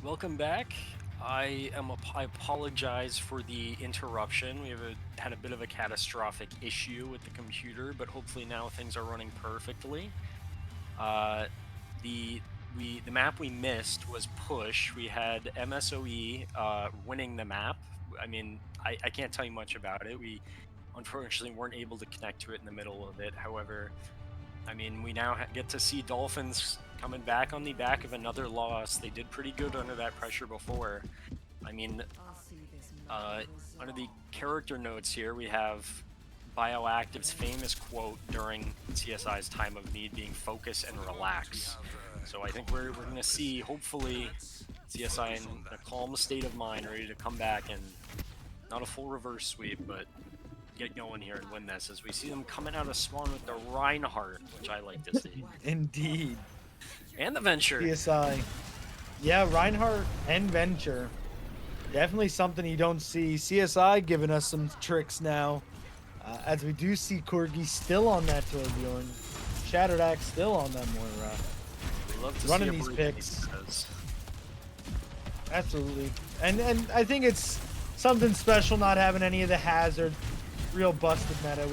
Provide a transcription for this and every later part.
Welcome back. I apologize for the interruption. Had a bit of a catastrophic issue with the computer, but hopefully now things are running perfectly. Uh, the map we missed was Push. We had MSOE winning the map. I can't tell you much about it. We unfortunately weren't able to connect to it in the middle of it. However, we now get to see Dolphins coming back on the back of another loss. They did pretty good under that pressure before. I mean, uh, Under the character notes here, we have Bioactive's famous quote during CSI's time of need being focus and relax. So I think we're going to see, hopefully, CSI in a calm state of mind, ready to come back and not a full reverse sweep, but get going here and win this as we see them coming out of spawn with the Reinhardt, which I like to see. Indeed. And the Venture. CSI. Yeah, Reinhardt and Venture. Definitely something you don't see. CSI giving us some tricks now. As we do see Corgi still on that Torbjorn. Shattered Axe still on that Moira. We love to Running see these everything picks. he says. Absolutely. And I think it's something special not having any of the hazard. Real busted meta.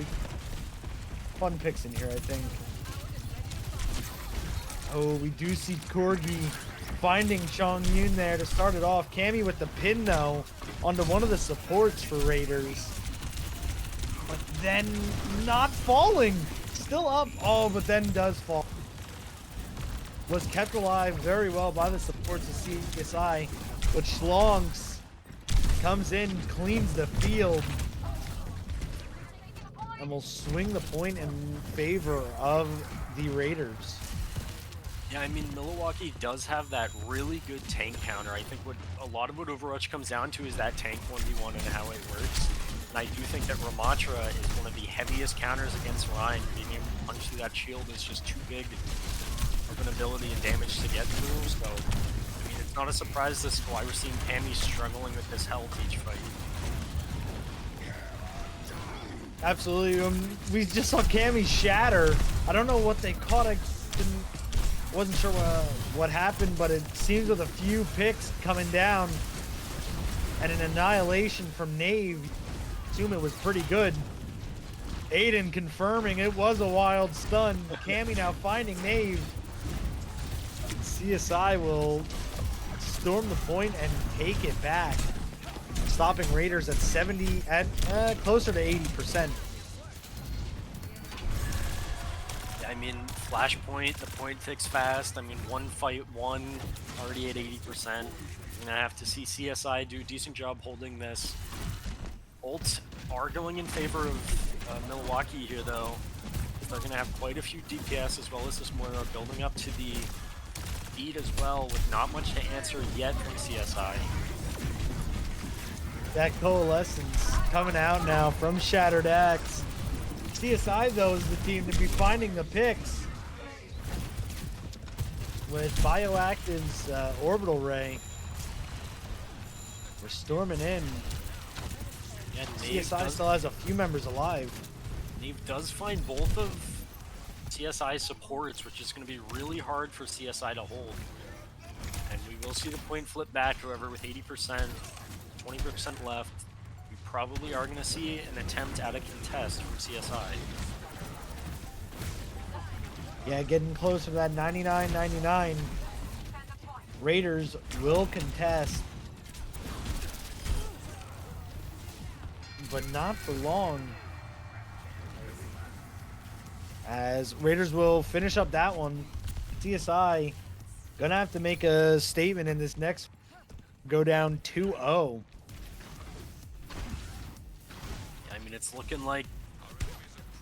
Fun picks in here, I think. Oh, we do see Corgi finding Chong Yun there to start it off. Cammy with the pin, though, onto one of the supports for Raiders. But then not falling. Still up. Oh, but then does fall. Was kept alive very well by the supports of CSI. But Schlongs comes in, cleans the field. And will swing the point in favor of the Raiders. Yeah, Milwaukee does have that really good tank counter. I think what a lot of what Overwatch comes down to is that tank 1v1 and how it works. And I do think that Ramatra is one of the heaviest counters against Ryan. Being able to punch through that shield is just too big of an ability and damage to get through. So, it's not a surprise this why we're seeing Cammy struggling with this health each fight. Absolutely. We just saw Cammy shatter. I don't know what they caught. Wasn't sure what happened, but it seems with a few picks coming down and an annihilation from Nave, assume it was pretty good. Aiden confirming it was a wild stun. Cammy now finding Nave. CSI will storm the point and take it back, stopping Raiders at 70 at closer to 80%. Flashpoint, the point ticks fast. One fight won, already at 80%. We're gonna have to see CSI do a decent job holding this. Ults are going in favor of Milwaukee here, though. They're gonna have quite a few DPS as well as this Moira building up to the lead as well, with not much to answer yet from CSI. That coalescence coming out now from Shattered Axe. CSI, though, is the team to be finding the picks. With Bioactive's Orbital Ray. We're storming in. Yeah, CSI still has a few members alive. Nave does find both of CSI supports, which is going to be really hard for CSI to hold. And we will see the point flip back, however, with 80%, 20% left. We probably are going to see an attempt at a contest from CSI. Yeah, getting closer to that 99-99. Raiders will contest. But not for long. As Raiders will finish up that one. CSI gonna have to make a statement in this next. Go down 2-0. It's looking like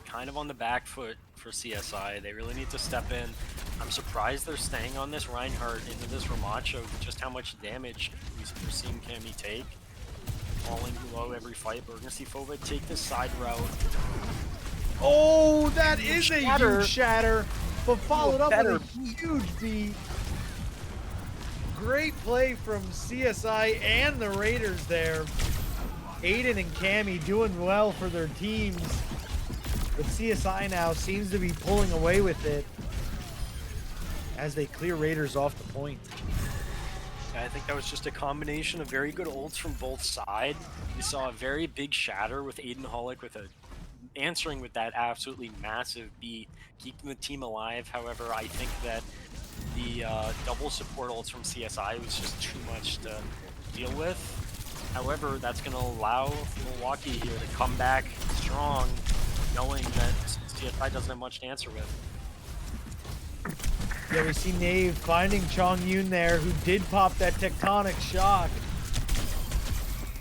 kind of on the back foot for CSI. They really need to step in. I'm surprised they're staying on this Reinhardt into this Ramacho with just how much damage we're seeing Cammy take. Falling below every fight, but we're gonna see Fova take this side route. Oh, that is a huge shatter, but followed up better. with a huge beat. Great play from CSI and the Raiders there. Aiden and Cammy doing well for their teams, but CSI now seems to be pulling away with it as they clear Raiders off the point. I think that was just a combination of very good ults from both sides. We saw a very big shatter with Aiden Hollick with a answering with that absolutely massive beat, keeping the team alive. However, I think that the double support ults from CSI was just too much to deal with. However, that's going to allow Milwaukee here to come back strong, knowing that CSI doesn't have much to answer with. Yeah, we see Nave finding Chong Yun there, who did pop that tectonic shock.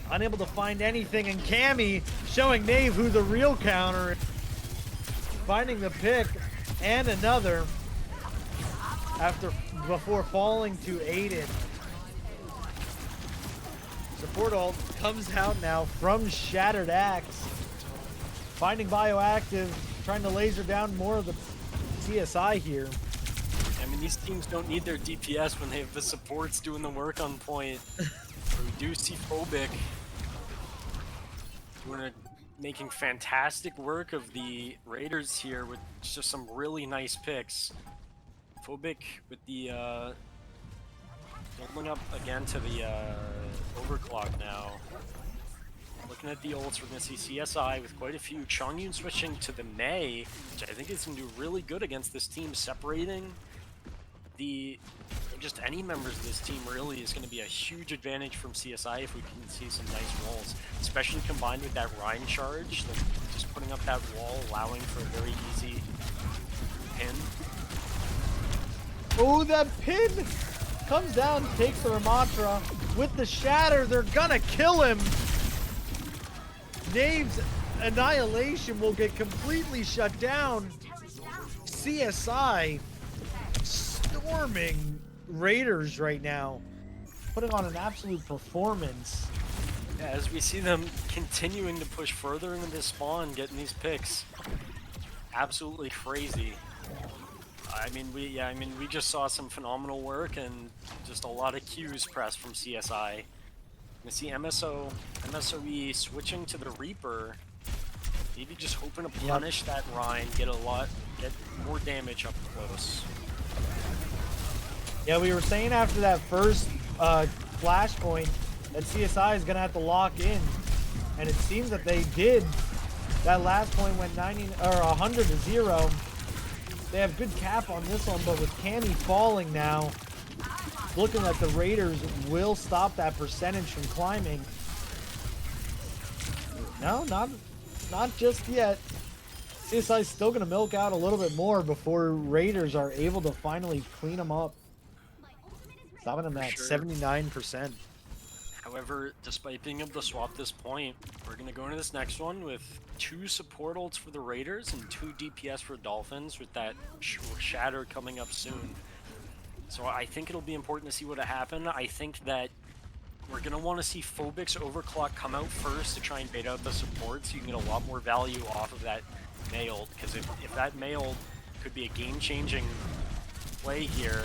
Unable to find anything, and Cammy showing Nave who the real counter is. Finding the pick and another before falling to Aiden. Support ult comes out now from Shattered Axe. Finding Bioactive, trying to laser down more of the CSI here. I mean, these teams don't need their DPS when they have the supports doing the work on point. We do see Phobic making fantastic work of the Raiders here with just some really nice picks. Phobic with the building up again to the overclock now. Looking at the ults, we're going to see CSI with quite a few. Chongyun switching to the Mei, which I think is going to do really good against this team, separating just any members of this team really is going to be a huge advantage from CSI if we can see some nice walls, especially combined with that Rhine charge, just putting up that wall, allowing for a very easy pin. Oh, that pin comes down, takes the Ramatra with the shatter. They're gonna kill him. Nave's annihilation will get completely shut down. CSI storming Raiders right now, putting on an absolute performance. Yeah, as we see them continuing to push further into this spawn, getting these picks, absolutely crazy. I mean, we just saw some phenomenal work and just a lot of Qs pressed from CSI. You see MSOE switching to the Reaper, maybe just hoping to punish that Rhine, get more damage up close. Yeah, we were saying after that first flashpoint that CSI is gonna have to lock in, and it seems that they did. That last point went 100 to 0. They have good cap on this one, but with Cammy falling now, looking like the Raiders will stop that percentage from climbing. No, not just yet. CSI is still gonna milk out a little bit more before Raiders are able to finally clean them up. Stopping them at 79%. However, despite being able to swap this point, we're going to go into this next one with 2 support ults for the Raiders and 2 DPS for Dolphins, with that shatter coming up soon. So I think it'll be important to see what happens. I think that we're going to want to see Phobic's overclock come out first to try and bait out the support, so you can get a lot more value off of that Mei ult, because if that Mei ult could be a game-changing play here,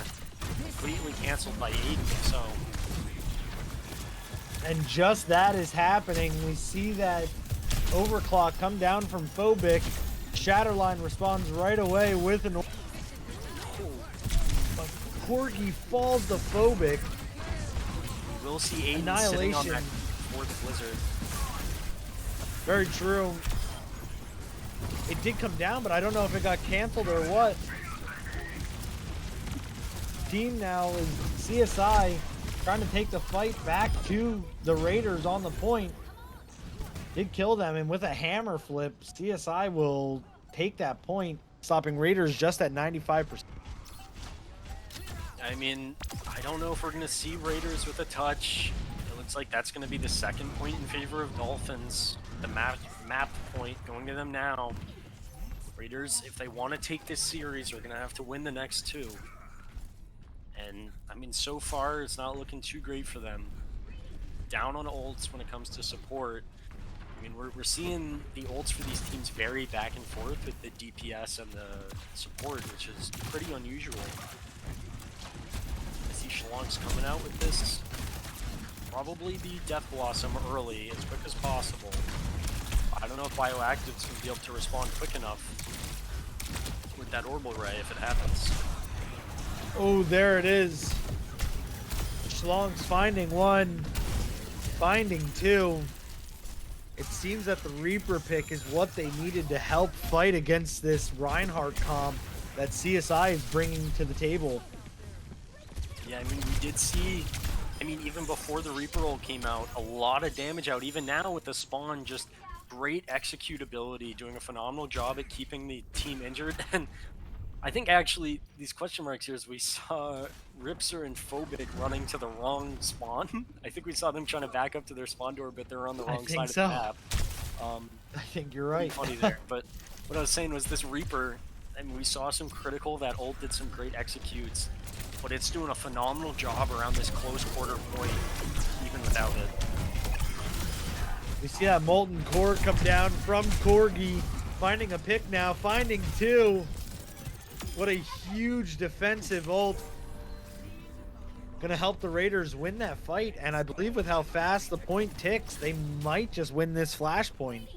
completely canceled by Aiden, so. And just that is happening. We see that overclock come down from Phobic. Shatterline responds right away with an. But Corgi falls to Phobic. We'll see Aiden sitting on that 4th blizzard. Very true. It did come down, but I don't know if it got canceled or what. Team now is CSI trying to take the fight back to the Raiders on the point. Did kill them, and with a hammer flip, CSI will take that point, stopping Raiders just at 95%. I mean, I don't know if we're going to see Raiders with a touch. It looks like that's going to be the 2nd point in favor of Dolphins. The map point going to them now. Raiders, if they want to take this series, are going to have to win the next 2. And, I mean, so far, it's not looking too great for them. Down on ults when it comes to support. I mean, we're seeing the ults for these teams vary back and forth with the DPS and the support, which is pretty unusual. I see Shalong's coming out with this. Probably the Death Blossom early, as quick as possible. I don't know if Bioactive's going to be able to respond quick enough with that Orbital Ray if it happens. Oh, there it is. Schlong's finding one, finding two. It seems that the Reaper pick is what they needed to help fight against this Reinhardt comp that CSI is bringing to the table. Yeah, I mean, we did see, I mean, even before the Reaper roll came out, a lot of damage out. Even now with the spawn, just great executability, doing a phenomenal job at keeping the team injured. And I think actually these question marks here is we saw Ripser and Phobic running to the wrong spawn. I think we saw them trying to back up to their spawn door, but they're on the I wrong think side of the so. map. Um, I think you're Pretty right. funny there. But what I was saying was this Reaper, I mean, we saw some critical, that ult did some great executes, but it's doing a phenomenal job around this close quarter point, even without it. We see that Molten Core come down from Corgi, finding a pick now, finding two. What a huge defensive ult. Gonna help the Raiders win that fight, and I believe with how fast the point ticks, they might just win this flashpoint.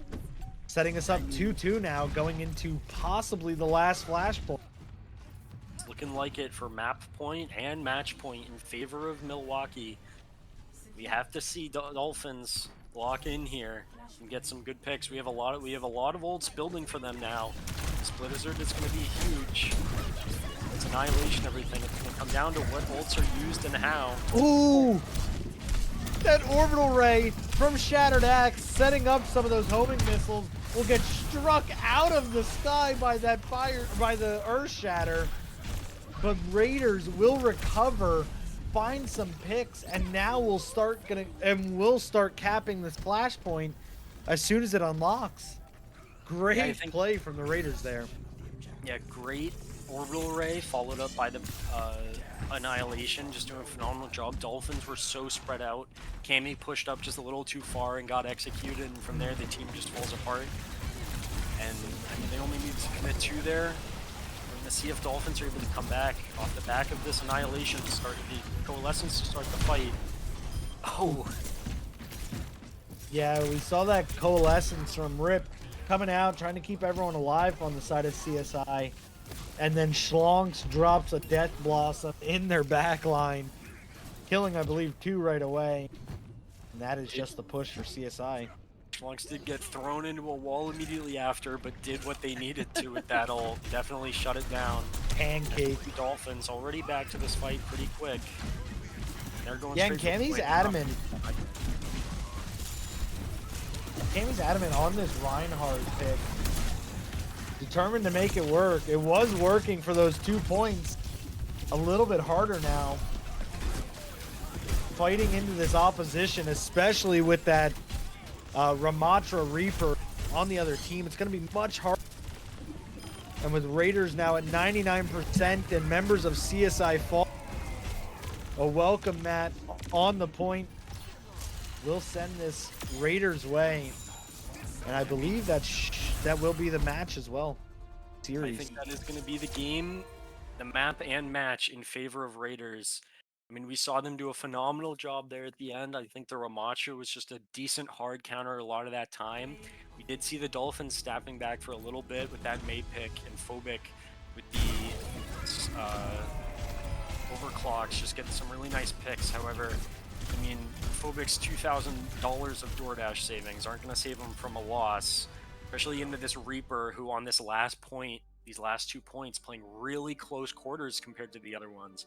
Setting us up 2-2 now, going into possibly the last flashpoint. It's looking like it for map point and match point in favor of Milwaukee. We have to see Dolphins lock in here and get some good picks. We have a lot of ults building for them now. Splittizard is going to be huge. It's annihilation everything. It's going to come down to what ults are used and how. Ooh! That orbital ray from Shattered Axe setting up some of those homing missiles will get struck out of the sky by that fire, by the Earth Shatter. But Raiders will recover, find some picks, and now we'll start capping this flashpoint as soon as it unlocks. Great play from the Raiders there. Yeah, great orbital ray followed up by the annihilation, just doing a phenomenal job. Dolphins were so spread out. Cammy pushed up just a little too far and got executed, and from there the team just falls apart. And I mean, they only need to commit two there. We're gonna see if Dolphins are able to come back off the back of this annihilation to start the coalescence to start the fight. Oh. Yeah, we saw that coalescence from Rip coming out, trying to keep everyone alive on the side of CSI. And then Schlongs drops a Death Blossom in their back line, killing, I believe, two right away. And that is just the push for CSI. Schlongs did get thrown into a wall immediately after, but did what they needed to with that ult. Definitely shut it down. Pancake. The Dolphins already back to this fight pretty quick. They're going Yeah, and Cammy's adamant. Cammy's adamant on this Reinhardt pick. Determined to make it work. It was working for those 2 points. A little bit harder now. Fighting into this opposition, especially with that Ramatra Reaper on the other team, it's going to be much harder. And with Raiders now at 99% and members of CSI fall, a welcome mat on the point will send this Raiders way. And I believe that will be the match as well. Series. I think that is going to be the game, the map and match in favor of Raiders. I mean, we saw them do a phenomenal job there at the end. I think the Ramacho was just a decent hard counter a lot of that time. We did see the Dolphins snapping back for a little bit with that May pick, and Phobic with the overclocks, just getting some really nice picks. However, I mean, Phobic's $2,000 of DoorDash savings aren't going to save him from a loss, especially into this Reaper, who on this last point, these last 2 points, playing really close quarters compared to the other ones.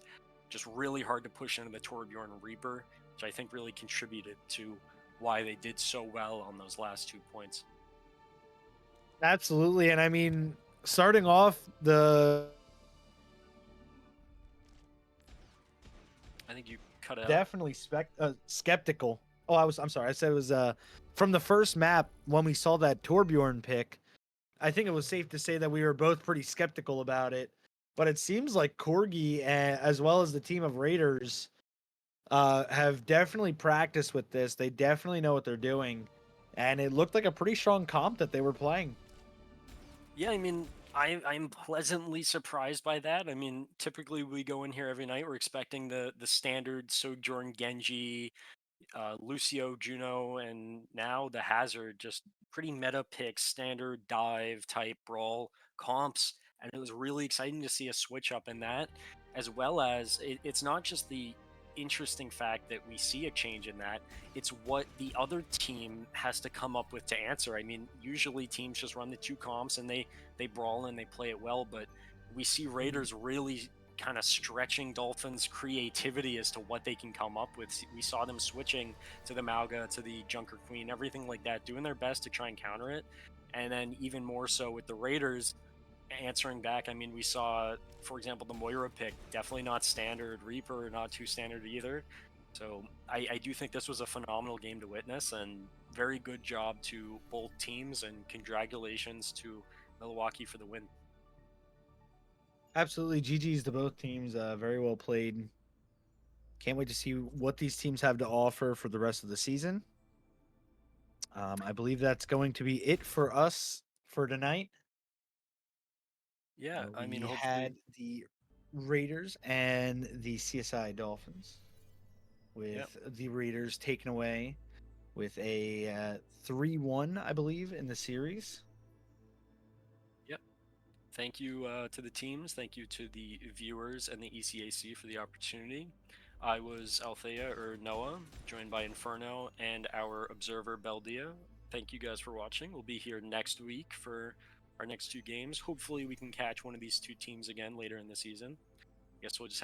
Just really hard to push into the Torbjorn Reaper, which I think really contributed to why they did so well on those last 2 points. Absolutely, and I mean, starting off I think you cut out. Definitely skeptical. Oh, I'm sorry. I said it was from the first map when we saw that Torbjorn pick. I think it was safe to say that we were both pretty skeptical about it. But it seems like Corgi, as well as the team of Raiders, have definitely practiced with this. They definitely know what they're doing. And it looked like a pretty strong comp that they were playing. Yeah, I mean, I'm pleasantly surprised by that. I mean, typically we go in here every night, we're expecting the standard Sojourn Genji, Lucio, Juno, and now the Hazard, just pretty meta picks, standard dive type brawl comps. And it was really exciting to see a switch up in that, as well as it's not just the interesting fact that we see a change in that. It's what the other team has to come up with to answer. I mean, usually teams just run the two comps and they brawl and they play it well, but we see Mhm. Raiders really kind of stretching Dolphins' creativity as to what they can come up with. We saw them switching to the Mauga, to the Junker Queen, everything like that, doing their best to try and counter it. And then even more so with the Raiders answering back. I mean, we saw, for example, the Moira pick, definitely not standard. Reaper, not too standard either. So I do think this was a phenomenal game to witness, and very good job to both teams, and congratulations to Milwaukee for the win. Absolutely, GG's to both teams. Very well played. Can't wait to see what these teams have to offer for the rest of the season. I believe that's going to be it for us for tonight. Yeah, I mean, We hopefully, had the Raiders and the CSI Dolphins, yeah, with the Raiders taken away with a 3-1, I believe, in the series. yeah. Thank you to the teams. Thank you to the viewers and the ECAC for the opportunity. I was Althea or Noah, joined by Inferno and our observer Beldia. Thank you guys for watching. We'll be here next week for our next two games. Hopefully, we can catch one of these two teams again later in the season. Guess we'll just